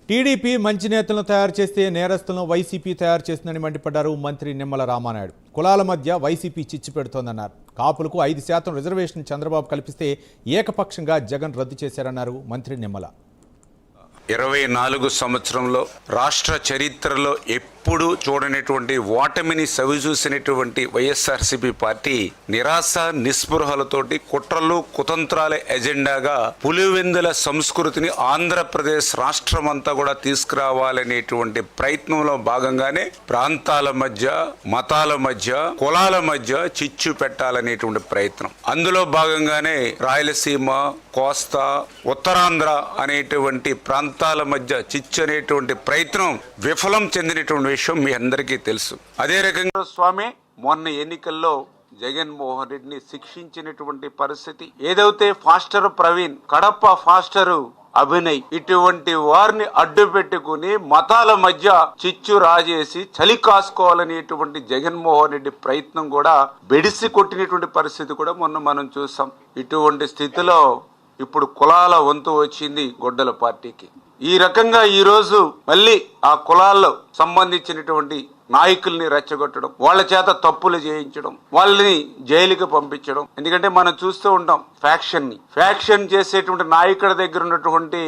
TDP మంచి నేతలను తయారు చేస్తే నేరస్తులను వైసీపీ తయారు చేస్తుందని మండిపడ్డారు మంత్రి నిమ్మల రామానాయుడు. కులాల మధ్య వైసీపీ చిచ్చు పెడుతోందన్నారు. కాపులకు 5% రిజర్వేషన్ చంద్రబాబు కల్పిస్తే ఏకపక్షంగా జగన్ రద్దు చేశారన్నారు మంత్రి నిమ్మల. 24 సంవత్సరంలో రాష్ట్ర చరిత్రలో ఎప్పుడు చూడనటువంటి ఓటమిని సవిచూసినటువంటి వైఎస్ఆర్సీపీ పార్టీ నిరాశ నిస్పృహలతోటి కుట్రలు కుతంత్రాల ఎజెండాగా పులివెందుల సంస్కృతిని ఆంధ్రప్రదేశ్ రాష్ట్రం అంతా కూడా తీసుకురావాలనేటువంటి ప్రయత్నంలో భాగంగానే ప్రాంతాల మధ్య, మతాల మధ్య, కులాల మధ్య చిచ్చు పెట్టాలనేటువంటి ప్రయత్నం. అందులో భాగంగానే రాయలసీమ, కోస్తా, ఉత్తరాంధ్ర అనేటువంటి ప్రాంతాల మధ్య చిచ్చు అనేటువంటి ప్రయత్నం విఫలం చెందినటువంటి విషయం మీ అందరికీ తెలుసు. అదే రకంగా స్వామి మొన్న ఎన్నికల్లో జగన్మోహన్ రెడ్డిని శిక్షించినటువంటి పరిస్థితి, ఏదైతే ఫాస్టర్ ప్రవీణ్, కడప ఫాస్టర్ అభినయ్, ఇటువంటి వారిని అడ్డు పెట్టుకుని మతాల మధ్య చిచ్చు రాజేసి చలి కాసుకోవాలనేటువంటి జగన్మోహన్ రెడ్డి ప్రయత్నం కూడా బెడిసి కొట్టినటువంటి పరిస్థితి కూడా మొన్న మనం చూసాం. ఇటువంటి స్థితిలో ఇప్పుడు కులాల వంతు వచ్చింది గొడ్డల పార్టీకి. ఈ రకంగా ఈ రోజు మళ్ళీ ఆ కులాల్లో సంబంధించినటువంటి నాయకుల్ని రెచ్చగొట్టడం, వాళ్ళ చేత తప్పులు చేయించడం, వాళ్ళని జైలుకి పంపించడం. ఎందుకంటే మనం చూస్తూ ఉంటాం ఫ్యాక్షన్ చేసేటువంటి నాయకుడి దగ్గర ఉన్నటువంటి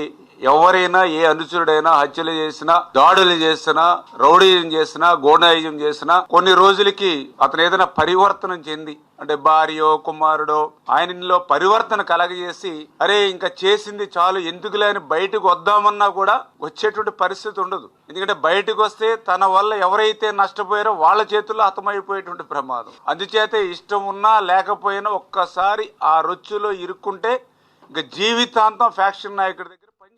ఎవరైనా, ఏ అనుచరుడైనా హత్యలు చేసినా, దాడులు చేసినా, రౌడీజం చేసినా, గోండాయిజం చేసినా కొన్ని రోజులకి అతను ఏదైనా పరివర్తనం చెంది, అంటే భార్యో కుమారుడో ఆయనలో పరివర్తన కలగజేసి అరే ఇంకా చేసింది చాలు ఎందుకులే అని బయటకు వద్దామన్నా కూడా వచ్చేటువంటి పరిస్థితి ఉండదు. ఎందుకంటే బయటకు వస్తే తన వల్ల ఎవరైతే నష్టపోయారో వాళ్ళ చేతుల్లో హతమైపోయేటువంటి ప్రమాదం. అందుచేత ఇష్టం ఉన్నా లేకపోయినా ఒక్కసారి ఆ రొచ్చులో ఇరుక్కుంటే ఇంకా జీవితాంతం ఫ్యాక్షన్ నాయకుడి దగ్గర